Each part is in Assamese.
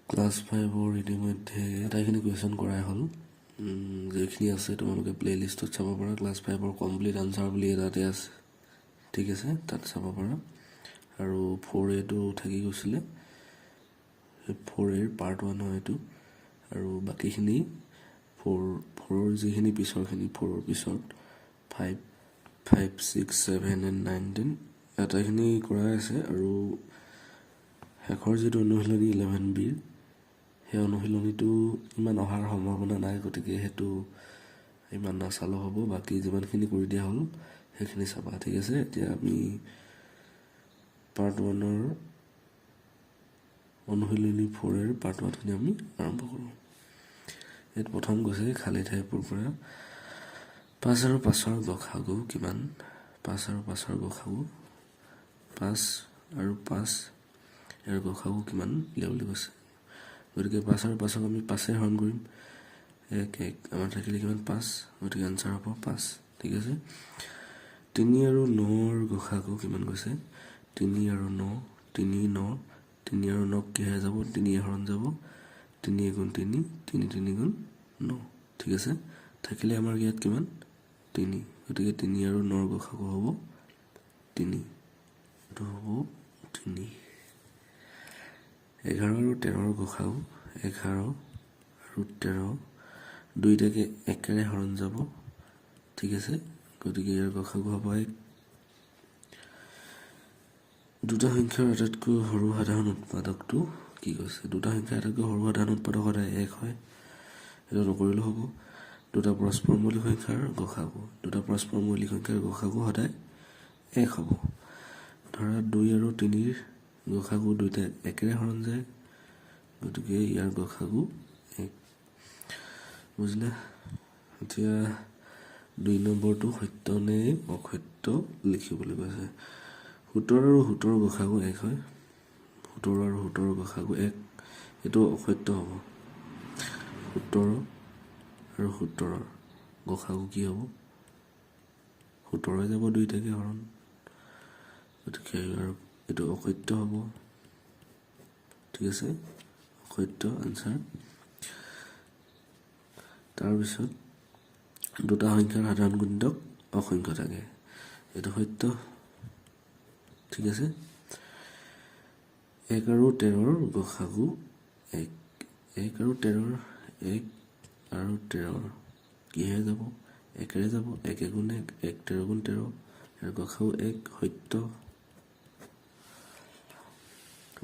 ক্লাছ 5 ইতিমধ্যে আটাইখিনি কুৱেশ্যন কৰাই হ'ল যেইখিনি আছে তোমালোকে প্লেলিষ্টত চাব পাৰা ক্লাছ 5 কমপ্লিট আনচাৰ বুলি এটাতে আছে ঠিক আছে তাত চাব পাৰা আৰু 4A থাকি গৈছিলে 4A পাৰ্ট 1 হয় এইটো আৰু বাকীখিনি 4ৰ যিখিনি পিছৰখিনি 4ৰ পিছত 5, 6, 7 and 9, 10 আটাইখিনি কৰাই আছে আৰু শেষৰ যিটো অনুশীলনী 11Bৰ সেই অনুশীলনীটো ইমান অহাৰ সম্ভাৱনা নাই গতিকে সেইটো ইমান নাচালো হ'ব বাকী যিমানখিনি কৰি দিয়া হ'ল সেইখিনি চাবা ঠিক আছে এতিয়া আমি পাৰ্ট 1ৰ অনুশীলনী 4ৰ পাৰ্ট 1খিনি আমি আৰম্ভ কৰোঁ ইয়াত প্ৰথম কৈছে খালী ঠাইৰ পৰা 5 আৰু 5ৰ গসাগু কিমান 5 আৰু 5ৰ গসাগু 5 আৰু 5 ইয়াৰ গসাগু কিমান লিয়া বুলি কৈছে গতিকে 5 আৰু 5ক আমি 5 হৰণ কৰিম 1 1 আমাৰ থাকিলে কিমান 5 গতিকে আনসাৰ হ'ব 5 ঠিক আছে 3 আৰু 9ৰ গসাগু কিমান কৈছে 3 আৰু 9 3 9 3 আৰু 9 কি হৈ যাব 3 হৰণ যাব 3 গুণ 3 3 3 গুণ 9 ঠিক আছে থাকিলে আমাৰ ইয়াত কিমান 3 গতিকে 3 আৰু 9ৰ গসাগু হ'ব 3 এটো হ'ব 3 11 আৰু 13ৰ গসাগু 11 আৰু 13 দুইটাকে একেৰে হৰণ যাব ঠিক আছে গতিকে ইয়াৰ গসাগু হ'ব 1 দুটা সংখ্যাৰ আটাইতকৈ সৰু সাধাৰণ উৎপাদকটো কি কৈছে দুটা সংখ্যাৰ আটাইতকৈ সৰু সাধাৰণ উৎপাদক সদায় 1 হয় এটা নকৰিলে হ'ব দুটা পৰস্পৰ মৌলিক সংখ্যাৰ গসাগু দুটা পৰস্পৰ মৌলিক সংখ্যাৰ গসাগু সদায় 1 হ'ব ধৰা 2 আৰু 3ৰ গসাগু দুইটা একেৰে হৰণ যায় গতিকে ইয়াৰ গসাগু 1 বুজিলে এতিয়া 2 নম্বৰটো সত্য নে অসত্য লিখিবলৈ কৈছে 17 আৰু 17ৰ গসাগু 1 হয় 17 আৰু 17ৰ গসাগু 1 এটো অসত্য হ'ব 17 আৰু 17ৰ গসাগু কি হ'ব 17 যাব দুইটাকে হৰণ গতিকে এটো অসত্য হ'ব ঠিক আছে অসত্য আনসাৰ তাৰপিছত দুটা সংখ্যাৰ সাধাৰণ গুণিতক অসংখ্য থাকে এটো সত্য ঠিক আছে 1 আৰু 13ৰ গসাগু 1 1 আৰু 13ৰ 1 আৰু 13ৰ কি হৈ যাব একেৰে যাব 1 গুণ 1 1 13 গুণ 13 ইয়াৰ গসাগু 1 সত্য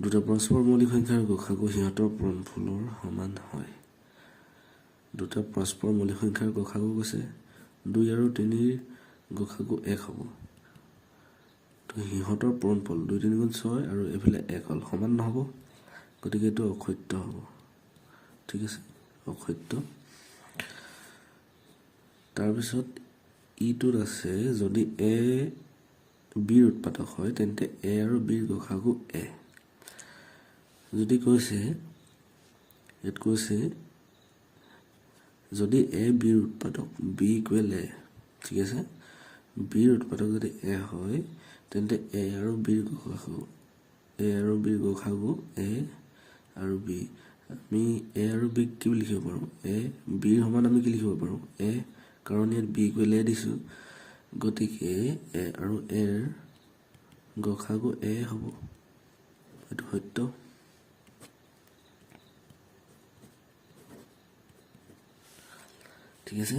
দুটা পৰস্পৰ মৌলিক সংখ্যাৰ গসাগু সিহঁতৰ পূৰণফলৰ সমান হয় দুটা পৰস্পৰ মৌলিক সংখ্যাৰ গসাগু কৈছে 2 আৰু 3ৰ গসাগু 1 হ'ব তো সিহঁতৰ পূৰণফল 2 3 গুণ 6 আৰু এফালে 1 হ'ল সমান নহ'ব গতিকে এটো অসত্য হ'ব ঠিক আছে অসত্য তাৰপিছত ইটোত আছে যদি a bৰ উৎপাদক হয় তেন্তে a আৰু bৰ গসাগু a যদি কৈছে ইয়াত কৈছে যদি a bৰ উৎপাদক b ইকুৱেল a ঠিক আছে bৰ উৎপাদক যদি a হয় তেন্তে a আৰু bৰ গসাগু a আৰু b আমি a আৰু b কি লিখিব পাৰো a bৰ সমান আমি কি লিখিব পাৰো a কাৰণ ইয়াত b ইকুৱেল a দিছো গতিকে a আৰু a ৰ গসাগু a হ'ব এটো সত্য ঠিক আছে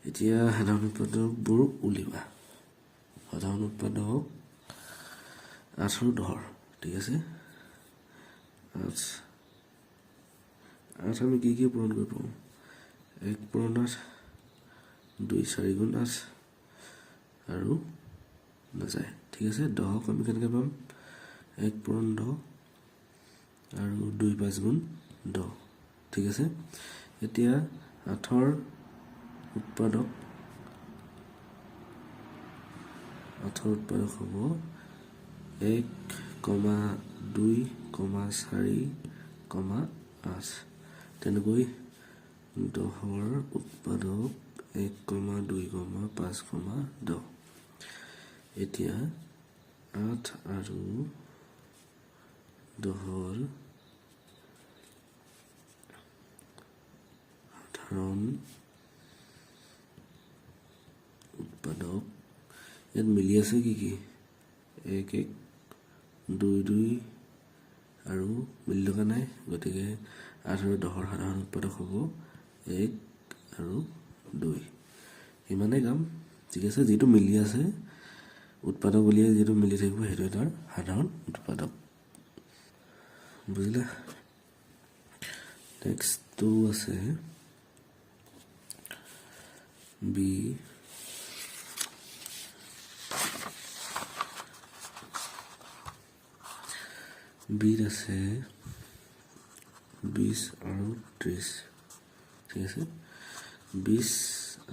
এতিয়া সাধাৰণ উৎপাদকবোৰ উলিওৱা সাধাৰণ উৎপাদক 8 আৰু 10 ঠিক আছে 8 আমি কি পূৰণ কৰিব পাৰো 1 পূৰণ 8 2 4 গুণ 8 আৰু নাযায় ঠিক আছে 10ক আমি কেনেকৈ পাম 1 পূৰণ 10 আৰু 2 5 গুণ 10 ঠিক আছে এতিয়া 8ৰ উৎপাদক হ'ব 1, 2, 4, 8 তেনেকৈ 10ৰ উৎপাদক 1, 2, 5, 10 এতিয়া 8 আৰু দহৰ সাধাৰণ উৎপাদক ইয়াত মিলি আছে কি 1 1 2 2 আৰু মিলি থকা নাই গতিকে 8 আৰু 10ৰ সাধাৰণ উৎপাদক হ'ব 1 আৰু 2 ইমানেই কাম ঠিক আছে যেটো মিলি আছে উৎপাদক বুলিয়ে যেটো মিলি থাকিব হেতু এটাৰ সাধাৰণ উৎপাদক বুজিলা নেক্সট টু আছে বি বিৰ আছে 20 আৰু 30 ঠিক আছে 20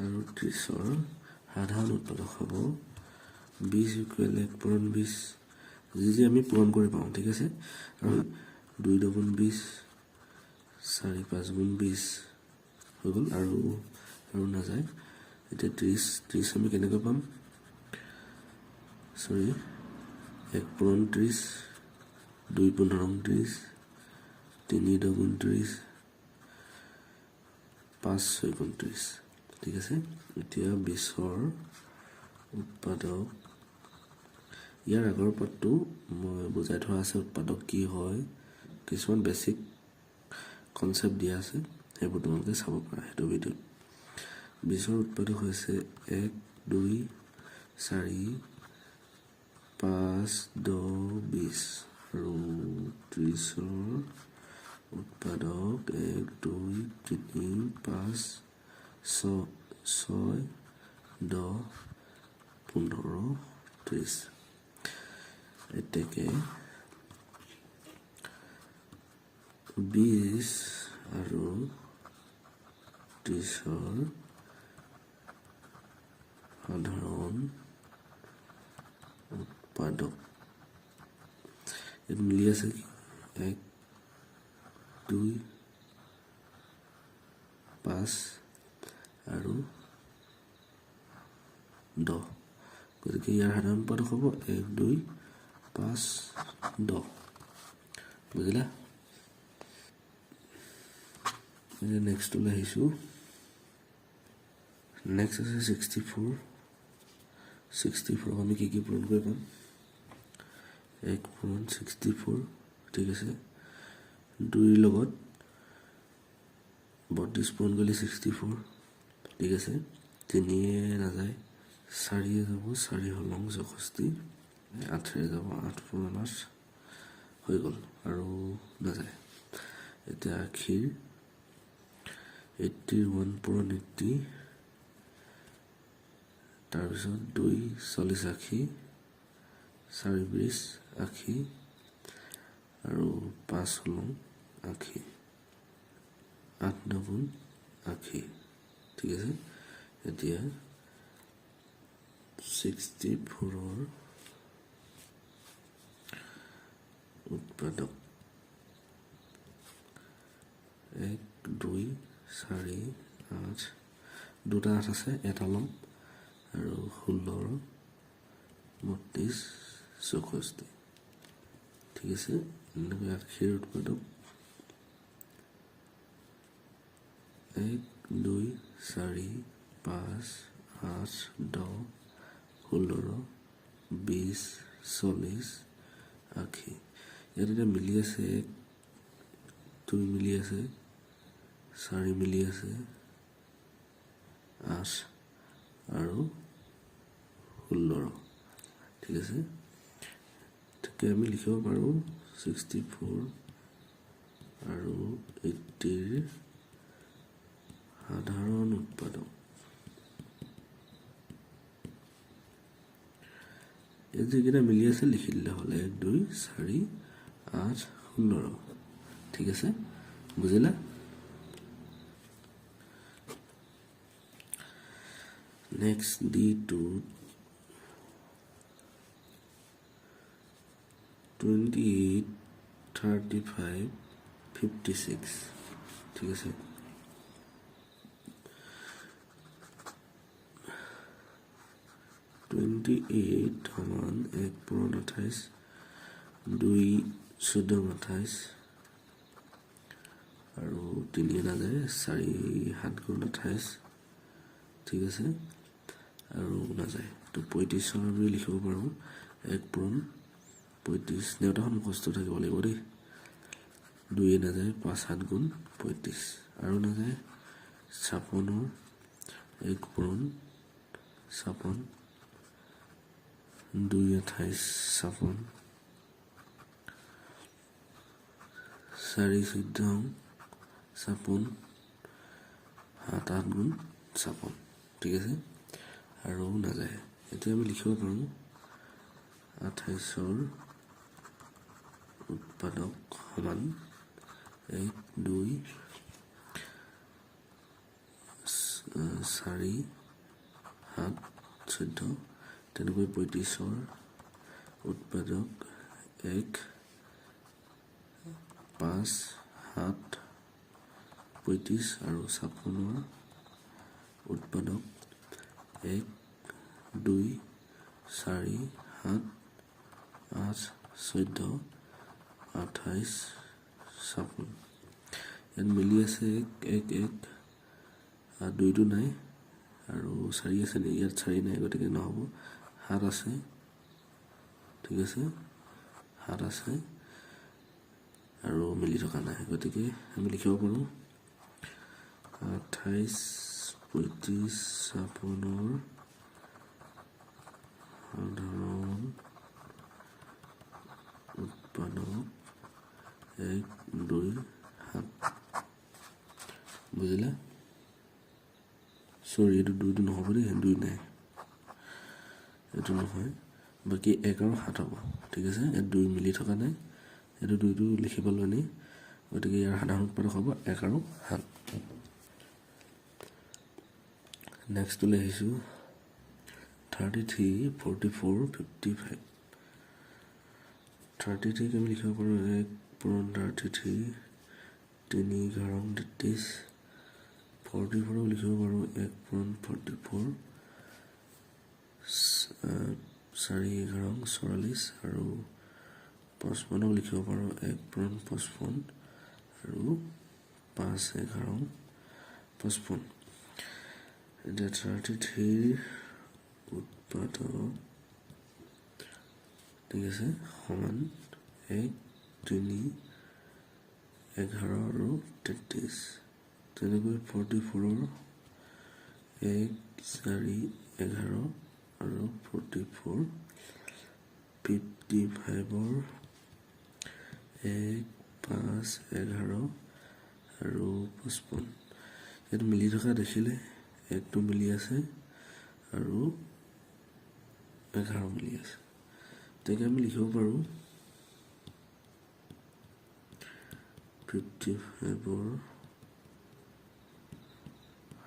আৰু 30ৰ সাধাৰণ উৎপাদক হ'ব 20 ইকুৱেল 1 পূৰণ 20 যি আমি পূৰণ কৰি পাওঁ ঠিক আছে আৰু 2 দুগুণ 20 4 5 গুণ 20 হৈ গ'ল আৰু নাযায় এতিয়া 30 আমি কেনেকৈ পাম সৰি 1 পূৰণ 30 2 পূৰণ 30 3 দুগুণ 30 5 6 গুণ 30 ঠিক আছে এতিয়া 20ৰ উৎপাদক ইয়াৰ আগৰ পাঠটো মই বুজাই থোৱা আছে উৎপাদক কি হয় কিছুমান বেসিক কনসেপ্ট দিয়া আছে সেইবোৰ তোমালোকে চাব পাৰা হেতু ভিডিঅ 20ৰ উৎপাদক হৈছে 1 2 4 5 10 20 আৰু 30ৰ উৎপাদক 1 2 3 5 6 10 15 30 এতেকে 20 আৰু 30ৰ সাধাৰণ উৎপাদক এটা মিলি আছে কি 1 2 5 আৰু 10 গতিকে ইয়াৰ সাধাৰণ উৎপাদক হ'ব 1 2 5 10 বুজিলা এতিয়া নেক্সট লৈ আহিছো নেক্সট আছে 64 আমি কি পূৰণ কৰি পাম 1 পূৰণ 64 ঠিক আছে 2 লগত 32 পূৰণ কৰিলে 64 ঠিক আছে 3 নাযায় 4 যাব 4 হলং 64 8 যাব 8 পূৰণ 8 হৈ গ'ল আৰু নাযায় এতিয়া আখিৰ 81 পূৰণ 80 তাৰপিছত 2 40 আখি 4 20 আখি আৰু 5 হলং আখি 8 দুগুণ আখি ঠিক আছে এতিয়া 64ৰ উৎপাদক 1 2 4 8 দুটা 8 আছে এটা লম আৰু 16 32 64 ঠিক আছে এনেকৈ আখিৰ উৎপাদক 1 2 4 5 8 10 16 20 40 আখি ইয়াত এটা মিলি আছে 2 মিলি আছে 4 মিলি আছে 8 আৰু 16 ঠিক আছে ঠিক আমি লিখিব পাৰো 64 আৰু 80ৰ সাধাৰণ উৎপাদক এই যেটা মিলি আছে লিখি দিলে হল 1 2 4 8 16 ঠিক আছে বুজিলা next D2 28 35 56 ঠিক আছে 28 সমান 1 পূৰণ 28 2 14 28 আৰু 3 নাযায় 4 7 গুণ 28 ঠিক আছে আৰু নাযায় তো 35 বুলি লিখিব পাৰোঁ 1 পূৰণ 35 নেওতাখন মুখস্থ থাকিব লাগিব দেই 2 নাযায় 5 7 গুণ 35 আৰু নাযায় 56 1 পূৰণ 56 2 28 56 4 14 56 7 8 গুণ 56 ঠিক আছে আৰু নাযায় এতিয়া আমি লিখিব পাৰোঁ 28 উৎপাদক সমান 1 2 4 7 14 তেনেকৈ 35 উৎপাদক 1 5 7 35 আৰু 56 উৎপাদক 1 2 4 7 8 14 28 56 ইয়াত মিলি আছে 1 1 1 আর 2টো নাই আৰু 4 আছে নে ইয়াত 4 নাই গতিকে নহব 7 আছে ঠিক আছে 7 আছে আৰু মিলি থকা নাই গতিকে আমি লিখিব পাৰোঁ 28 35 56 সাধাৰণ উৎপাদক 1 2 7 বুজিলা সৰি এইটো 2টো নহ'ব দেই 2 নাই এইটো নহয় বাকী 1 আৰু 7 হ'ব ঠিক আছে ইয়াত 2 মিলি থকা নাই এইটো 2টো লিখিব ল'নি গতিকে ইয়াৰ সাধাৰণ উৎপাদক হ'ব 1 আৰু 7 নেক্সট লৈ আহিছোঁ 33 44 55 33 আমি লিখিব পাৰোঁ 1 পূৰণ 33 3 11 33 44 লিখিব পাৰোঁ 1 পূৰণ 44 4 11 44 আৰু 55 লিখিব পাৰোঁ 1 পূৰণ 55 আৰু 5 11 55 এতিয়া 33 উৎপাদক ঠিক আছে সমান 1 3 11 আৰু 33 তেনেকৈ 44 1 4 11 আৰু 44 55 1 5 11 আৰু 55 ইয়াত মিলি থকা দেখিলে 1টো মিলি আছে আৰু 11 মিলি আছে তেকে আমি লিখিব পাৰোঁ 55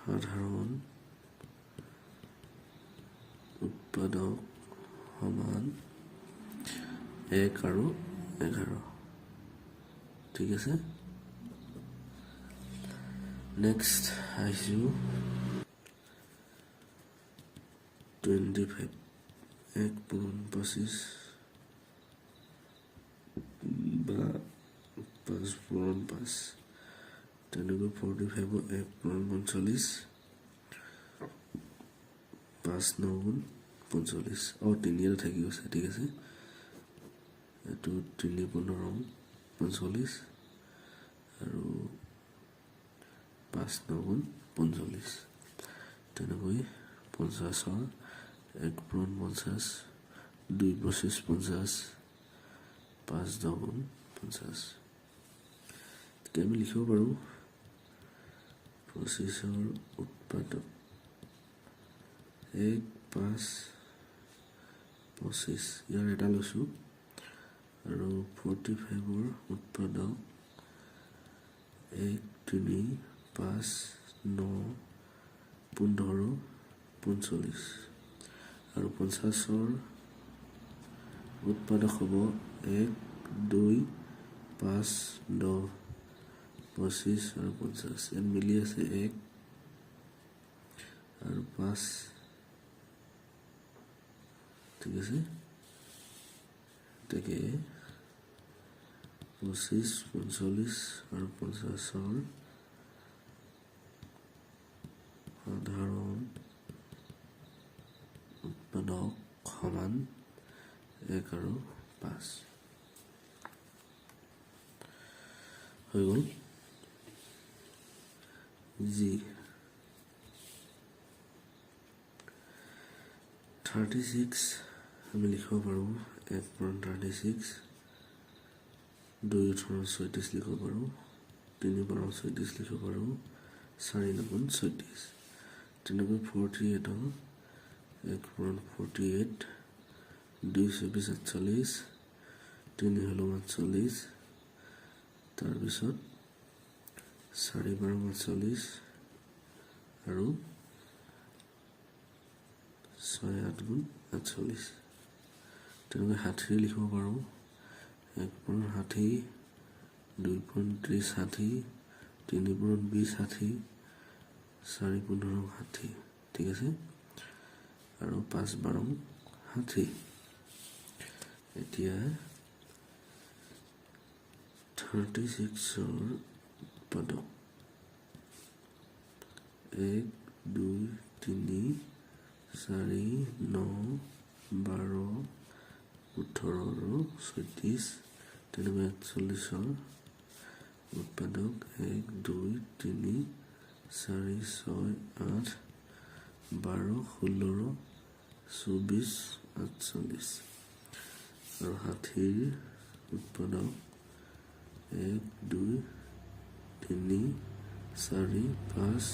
সাধাৰণ উৎপাদক সমান 1 আৰু 11 ঠিক আছে নেক্সট আহিছোঁ 25 1 পূৰণ 25 বা 5 পূৰণ 5 তেনেকৈ 45 1 পূৰণ 45 5 9 গুণ 45 3 এটা থাকি গৈছে ঠিক আছে এইটো 3 15 45 আৰু 5 9 গুণ 45 তেনেকৈ 50 1 পূৰণ 50 2 25 50 5 10 গুণ 50 তেতিয়া আমি লিখিব পাৰোঁ 25 উৎপাদক 1 5 25 ইয়াৰ এটা লৈছোঁ আৰু 45 উৎপাদক 1 3 5 9 15 45 আৰু 50 উৎপাদক হ'ব 1 2 5 10 25 আৰু 50 ইয়াত মিলি আছে 1 আৰু 5 ঠিক আছে তাকে 25, 45 আৰু 50ৰ সাধাৰণ উৎপাদক সমান 1 আৰু 5 হৈ গ'ল। যি 36 আমি লিখিব পাৰোঁ 1 পূৰণ 36, 2 18 36 লিখিব পাৰোঁ, 3 12 36 লিখিব পাৰোঁ, 4 9 36, তেনেকৈ 48 হ'ল 1 পূৰণ 48, 2 24 48, 3 হ'ল 48, তাৰপিছত 4 12 48 আৰু 6 8 48, তেনেকৈ 60 লিখিব পাৰোঁ 1 পূৰণ 60, 2 পূৰণ 30 60, 3 পূৰণ 20 60, 4 15 60, ঠিক আছে, আৰু 5 12 60। এতিয়া 36ৰ উৎপাদক 1 2 3 4 9 12 18 আৰু 36, তেনেকৈ 41ৰ উৎপাদক 1 2 3 4 6 8 12 16 24 48, আৰু 60ৰ উৎপাদক 1 2 3 4 5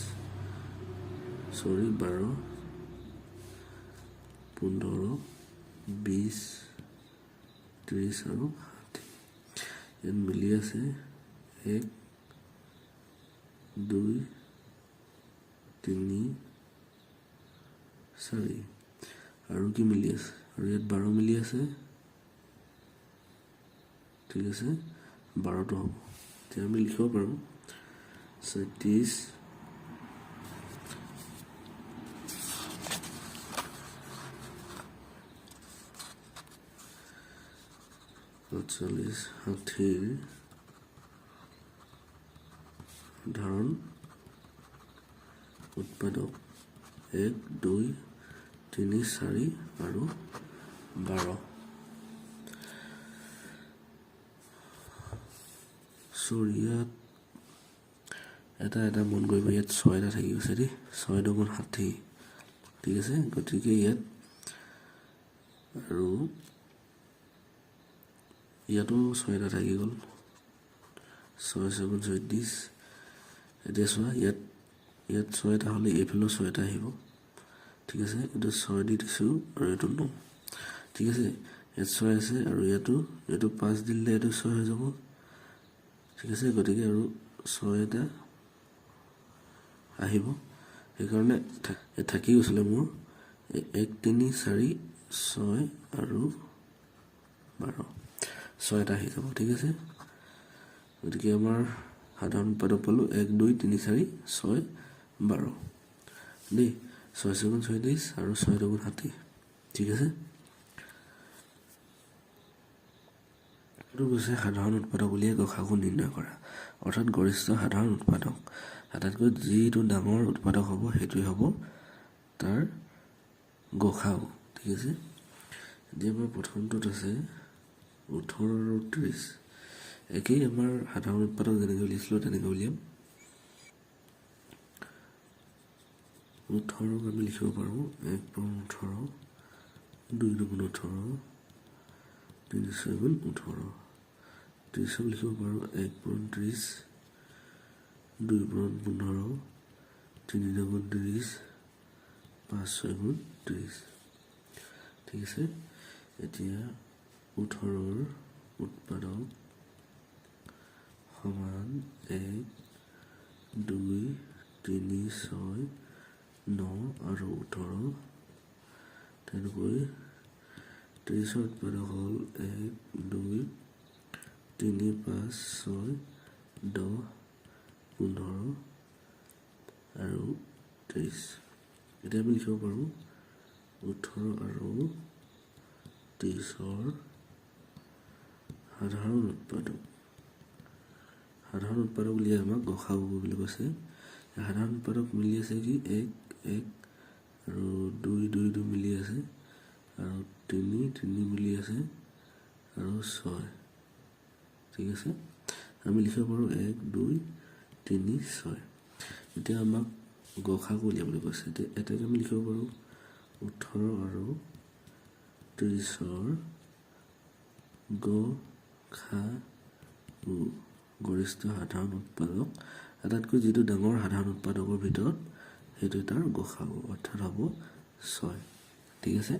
12 15 20 30 আৰু 60, ইয়াত মিলি আছে 1 2 3 4, আৰু কি মিলি আছে, আৰু ইয়াত 12 মিলি আছে, ঠিক আছে, 12টো হ'ব। এতিয়া আমি লিখিব পাৰোঁ 37 48 60ৰ সাধাৰণ উৎপাদক 1 2 3 4 আৰু 12। ইয়াত এটা মন কৰিব, ইয়াত 6 এটা থাকি গৈছে দেই, 6 2 60, ঠিক আছে, গতিকে ইয়াত আৰু ইয়াতো 6 এটা থাকি গ'ল, 6 7 34, এতিয়া চোৱা ইয়াত 6 এটা হ'লে এইফালেও 6 এটা আহিব, ঠিক আছে, এইটো 6 দি দিছোঁ আৰু এইটো 9, ঠিক আছে, ইয়াত 6 আছে আৰু এইটো 5 দিলে এইটো 6 হৈ যাব, ঠিক আছে, গতিকে আৰু 6 এটা আহিব, সেইকাৰণে থাকি গৈছিলে মোৰ 1 3 4 6 আৰু 12, 6 এটা আহি যাব, ঠিক আছে, গতিকে আমাৰ সাধাৰণ উৎপাদক পালোঁ 1 2 3 4 6 12 দেই, 6 7 34 আৰু 6 2 60, ঠিক আছে। এইটো কৈছে সাধাৰণ উৎপাদক উলিয়াই গসাগু নিৰ্ণয় কৰা, অৰ্থাৎ গৰিষ্ঠ সাধাৰণ উৎপাদক, আটাইতকৈ যিটো ডাঙৰ উৎপাদক হ'ব সেইটোৱে হ'ব তাৰ গসাগু, ঠিক আছে। এতিয়া আমাৰ প্ৰথমটোত আছে 18 আৰু 30, একেই আমাৰ সাধাৰণ উৎপাদক যেনেকৈ উলিয়াইছিলোঁ তেনেকৈ উলিয়াম। 18ক আমি লিখিব পাৰোঁ 1 পূৰণ 18, 2 2 18, 3 7 18, 30ক লিখিব পাৰোঁ 1 পূৰণ 30, 2 পূৰণ 15, 3 9 30, 5 6 30, ঠিক আছে। এতিয়া 18ৰ উৎপাদক সমান 1 2 3 6 9 আৰু 18, তেনেকৈ 30ৰ উৎপাদক হ'ল 1 2 3 5 6 10 15 আৰু 30, এতিয়া আমি লিখিব পাৰোঁ 18 আৰু 30ৰ সাধাৰণ উৎপাদক সাধাৰণ উৎপাদক উলিয়াই আমাক গসাগু বুলি কৈছে। সাধাৰণ উৎপাদক মিলি আছে কি 1 1 আৰু 2 2 2 মিলি আছে আৰু 3 3 মিলি আছে আৰু 6 ঠিক আছে। আমি লিখিব পাৰোঁ 1 2 3 6। এতিয়া আমাক গসাগু উলিয়াবলৈ কৈছে। এটাকে আমি লিখিব পাৰোঁ 18 আৰু 30ৰ গসাগু গৰিষ্ঠ সাধাৰণ উৎপাদক আটাইতকৈ যিটো ডাঙৰ সাধাৰণ উৎপাদকৰ ভিতৰত সেইটো তাৰ গসাগু অৰ্থাৎ হ'ব 6 ঠিক আছে।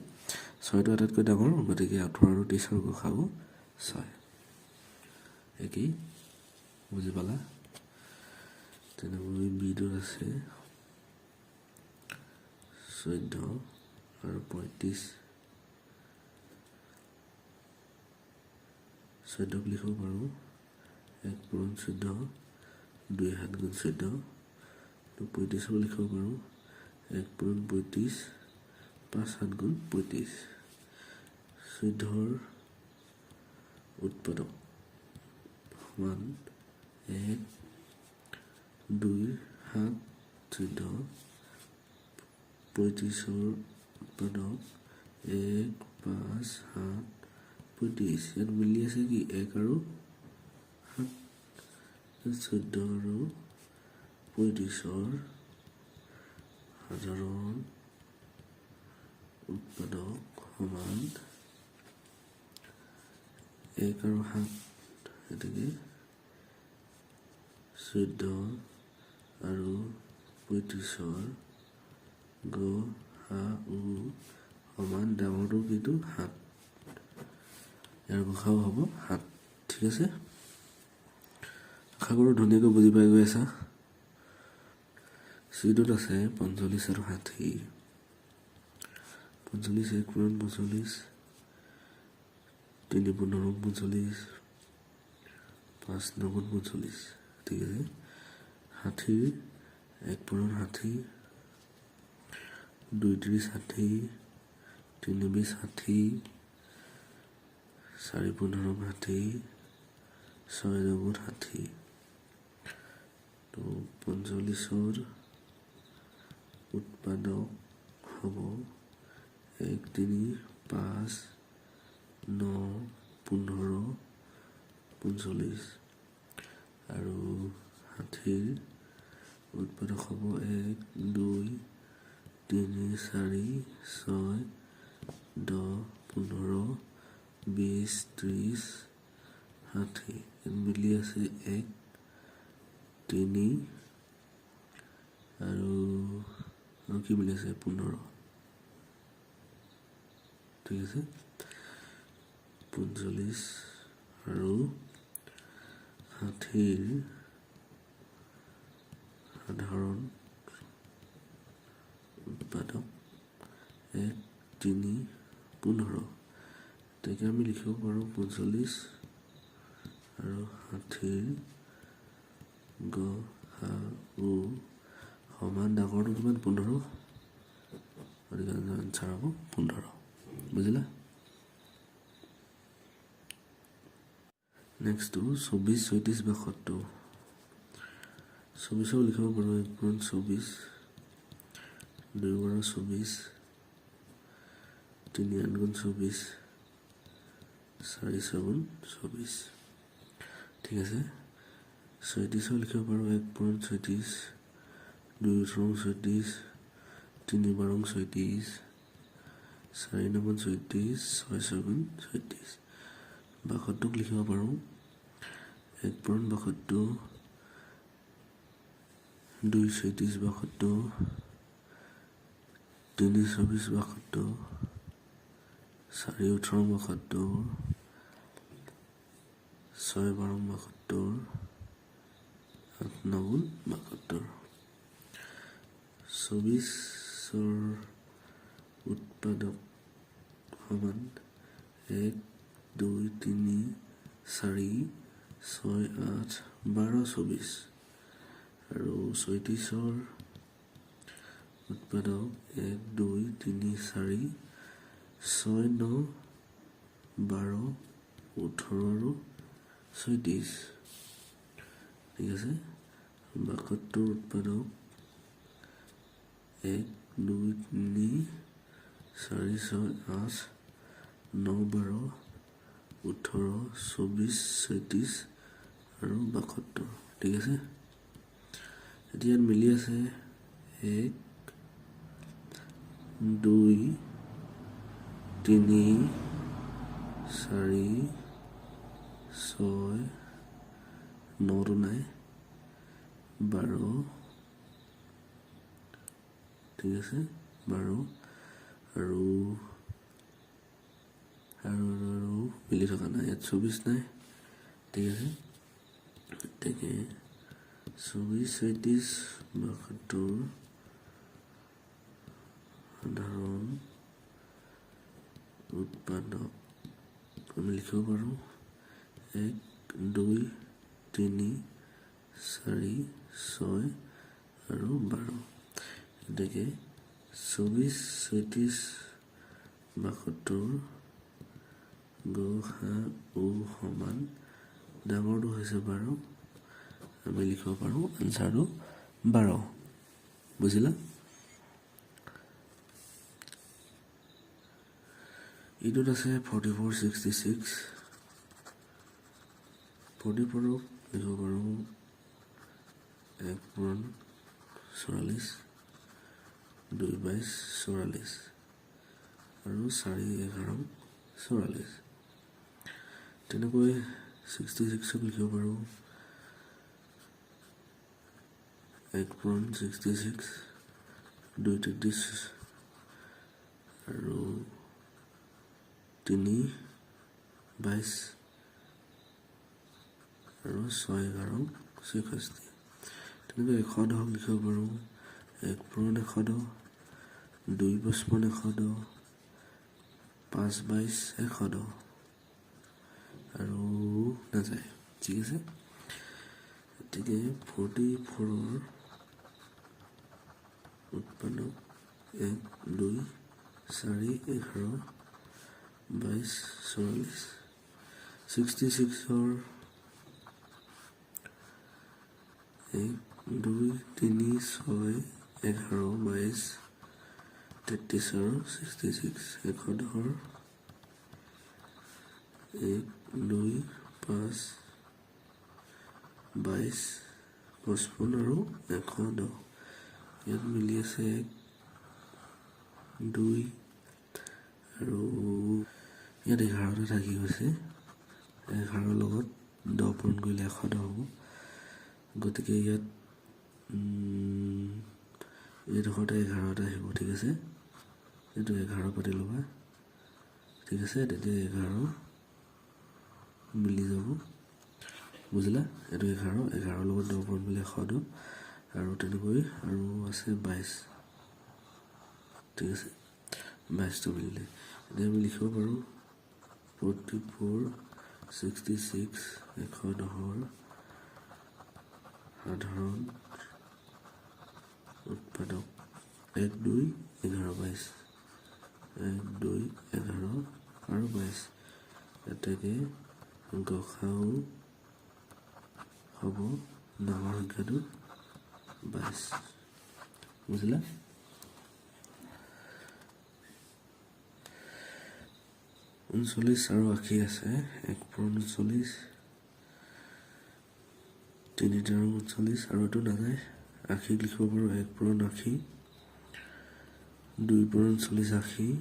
6টো আটাইতকৈ ডাঙৰ গতিকে 18 আৰু 30ৰ গসাগু 6 একেই বুজি পালা। তেনেকৈ বিটোত আছে 14 আৰু 35 14ক লিখিব পাৰোঁ 1 পূৰণ 14 2 7 গুণ 14 তো 35ক লিখিব পাৰোঁ 1 পূৰণ 35 5 7 গুণ 35 14ৰ উৎপাদক সমান 1 2 7 14 35ৰ উৎপাদক 1 5 7 35 ইয়াত মিলি আছে কি 1 আৰু 7 14 আৰু 35ৰ সাধাৰণ উৎপাদক সমান 1 আৰু 7 এতেকে 14 আৰু 35ৰ গসাগু সমান ডাঙৰটো কিন্তু 7 ইয়াৰ গসাগু হ'ব 7 ঠিক আছে। আশা কৰোঁ ধুনীয়াকৈ বুজি পাই গৈ আছা। চিটোত আছে 45 আৰু 60 45 1 পূৰণ 45 3 15 45 5 9 গুণ 45 ঠিক আছে। 60 1 পূৰণ 60 2 3 60 3 20 60 4 15 60 6 9 60 তো 45ৰ উৎপাদক হ'ব 1 3 5 9 15 45 আৰু 60ৰ উৎপাদক হ'ব 1 2 3 4 6 10 15 20 30 60 মিলি আছে 1 3 আৰু কি মিলি আছে 15 ঠিক আছে। 45 আৰু 60ৰ সাধাৰণ উৎপাদক 1 3 15 তাকে আমি লিখিব পাৰোঁ 45 আৰু 60ৰ গসাগু সমান ডাঙৰটো কিমান 15 গতিকে আনচাৰ হ'ব 15 বুজিলা। নেক্সটটো 24 36 62 24ক লিখিব পাৰোঁ 1 পূৰণ 24 2 বাৰ 24 3 8 গুণ 24 4 6 গুণ 24 ঠিক আছে। 37ক লিখিব পাৰোঁ 1 পূৰণ 36 2 8 36 3 12 36 4 9 গুণ 36 6 6 গুণ 36 62ক লিখিব পাৰোঁ 1 পূৰণ 62 2 36 62 3 24 62 4 18 62 6 12 62 8 9 গুণ 72 24ৰ উৎপাদক সমান 1 2 3 4 6 8 12 24 আৰু 37ৰ উৎপাদক 1 2 3 4 6 9 12 18 আৰু 36 ঠিক আছে। 72 উৎপাদক 1 2 3 4 6 8 9 12 18 24 37 আৰু 72, ঠিক আছে। এতিয়া মিলি আছে 1 2 3 4 6 9 নাই 12, ঠিক আছে 12 আৰু মিলি থকা নাই, ইয়াত 24 নাই, ঠিক আছে। গতিকে 24 37 72 সাধাৰণ উৎপাদক আমি লিখিব পাৰোঁ 1 2 3 4 6 আৰু 12। গতিকে 24 37 72 গ-সা-উ সমান ডাঙৰটো হৈছে 12, আমি লিখিব পাৰোঁ আনচাৰটো 12, বুজিলা। এইটোত আছে 44 66 44ক লিখিব পাৰোঁ 1 পূৰণ 44 2 22 44 আৰু 4 11 44। তেনেকৈ 66ক লিখিব পাৰোঁ 1 পূৰণ 66 2 33 আৰু 3 22 আৰু 6 11 64। তেনেকৈ 110ক লিখিব পাৰোঁ 1 পূৰণ 110 2 55 110 5 22 110 আৰু নাযায়, ঠিক আছে। গতিকে 44ৰ উৎপাদক 1 2 4 11 22 44। 66ৰ 1 2 3 6 11 22 33 আৰু 66। 110ৰ 1 2 5 22 55 আৰু 110। ইয়াত মিলি আছে 1 2 আৰু ইয়াত 11টা থাকি গৈছে, 11ৰ লগত 10 পূৰণ কৰিলে 110 হ'ব। গতিকে ইয়াত এইডোখৰতে 11টা আহিব, ঠিক আছে। এইটো 11 পাতি ল'বা, ঠিক আছে। তেতিয়া 11 মিলি যাব, বুজিলা। এইটো 11ৰ লগত 10 পূৰণ কৰিলে 110 আৰু তেনেকৈ আৰু আছে 22, ঠিক আছে। 22টো মিলিলে এতিয়া আমি লিখিব পাৰোঁ 44 66 110ৰ সাধাৰণ উৎপাদক 1 2 11 22 1 2 11 আৰু 22। এতেকে গ-সা-উ হ'ব ডাঙৰ সংখ্যাটো 22, বুজিলা। ঊনচল্লিছ আৰু 80 আছে 1 পূৰণ 39 3 তেৰ 39 আৰু এইটো নাযায়। 80ক লিখিব পাৰোঁ 1 পূৰণ 80 2 পূৰণ 40 80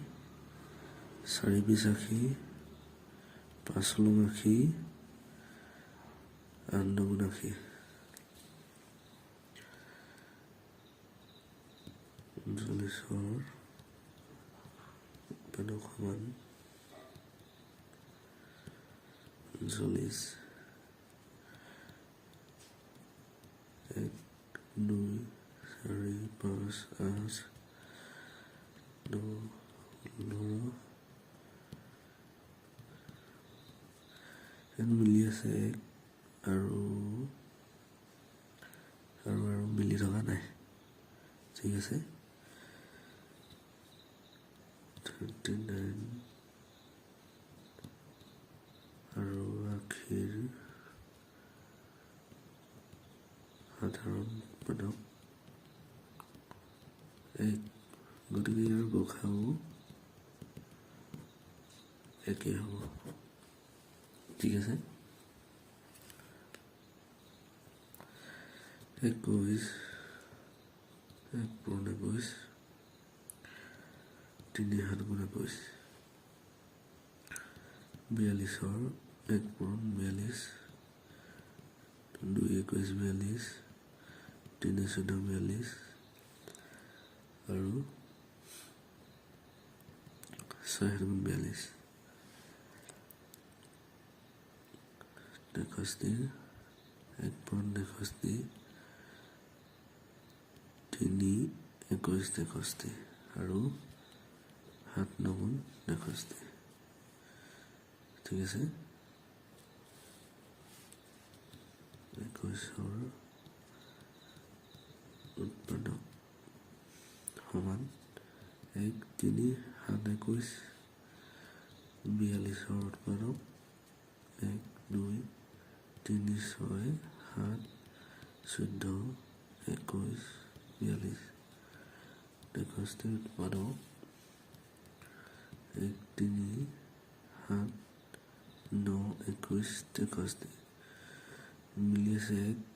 4 20 80 5 লং 80 8 9 80। 39ৰ উৎপাদক সমান 39 1 2 4 5 8 9 16 মিলি আছে 1 আৰু মিলি থকা নাই, ঠিক আছে। 39 আৰু 80 সাধাৰণ উৎপাদক 1 গতিকে ইয়াৰ গসাগু একেই হ'ব ঠিক আছে 21 1 পূৰণ 21 3 7 গুণ 21 42 1 পূৰণ 42 2 21 42 3 14 42 আৰু 6 7 গুণ 42 63 1 পূৰণ 63 3 21 63 আৰু 7 9 গুণ 63 ঠিক আছে 21 উৎপাদক সমান 1 3 7 21 42 উৎপাদক 1 2 3 6 7 14 21 42 63 উৎপাদক 1 3 7 9 21 63 মিলি আছে 1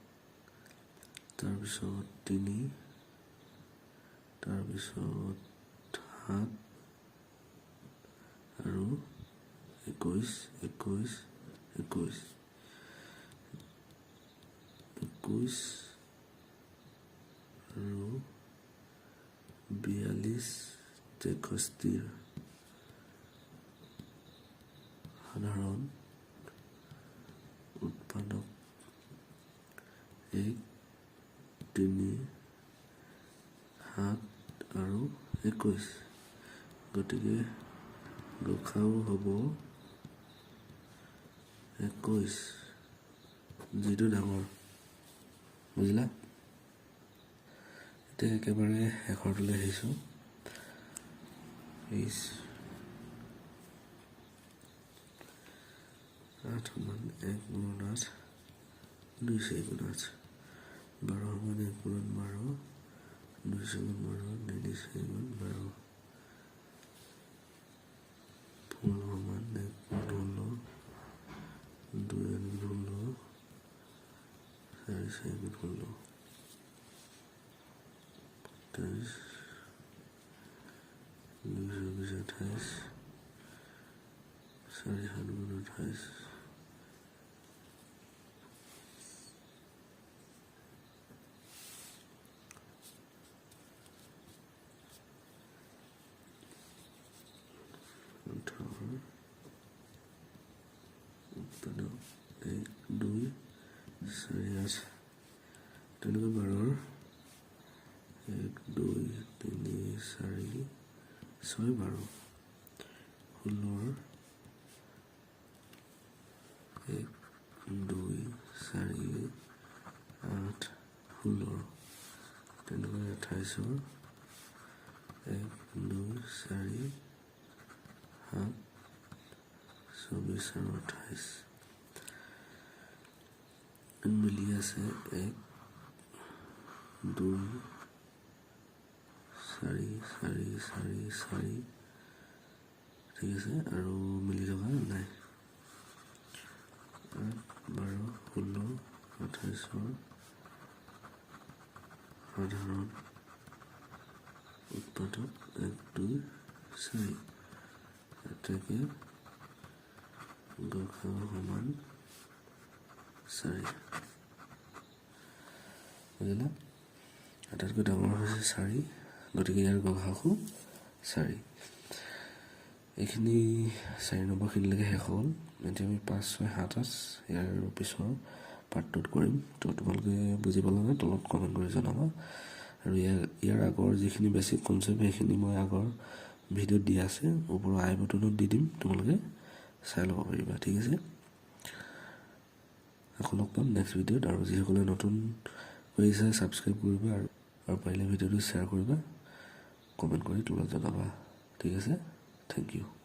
তাৰপিছত 3 তাৰপিছত 7 আৰু 21 21 21 21 আৰু 42 63 সাধাৰণ উৎপাদক 1 3 7 আৰু 21 গতিকে গসাগু হ'ব 21 যিটো ডাঙৰ বুজিলা এতিয়া একেবাৰে শেষৰটোলৈ আহিছোঁ 8 সমান 1 পূৰণ 8 2 4 গুণ 8 12 সমান 1 পূৰণ 12 2 4 গুণ 12 2 4 গুণ 12 16 সমান 1 পূৰণ 16 2 গুণ 16 4 4 গুণ 16 23 2 28 4 7 গুণ 28 উৎপাদক 1 2 4 8 তেনেকৈ 12 1 2 3 4 6 12 16 1 2 4 8 16 তেনেকৈ 28 1 2 4 7 24 আৰু 28 মিলি আছে 1 2 4 4 4 4 ঠিক আছে আৰু মিলি থকা নাই 12 16 28 সাধাৰণ উৎপাদক 1 2 4 এটাকে গসাগু সমান 4 বুজিলা আটাইতকৈ ডাঙৰ হৈছে 4 গতিকে ইয়াৰ গসাগু 4 এইখিনি 4 নম্বৰখিনিলৈকে শেষ হ'ল এতিয়া আমি 5 6 7 8 ইয়াৰ পিছৰ পাৰ্টটোত কৰিম তো তোমালোকে বুজি পালা নে তলত কমেণ্ট কৰি জনাবা আৰু ইয়াৰ আগৰ যিখিনি বেছিক কনচেপ্ট সেইখিনি মই আগৰ ভিডিঅ'ত দিয়া আছে ওপৰৰ আই বটনত দি দিম তোমালোকে চাই ল'ব পাৰিবা ঠিক আছে আকৌ লগ পাম নেক্সট ভিডিঅ'ত আৰু যিসকলে নতুন কৰিছে ছাবস্ক্ৰাইব কৰিবা আৰু পাৰিলে ভিডিঅ'টো শ্বেয়াৰ কৰিবা কমেণ্ট কৰি তলত জনাবা ঠিক আছে থেংক ইউ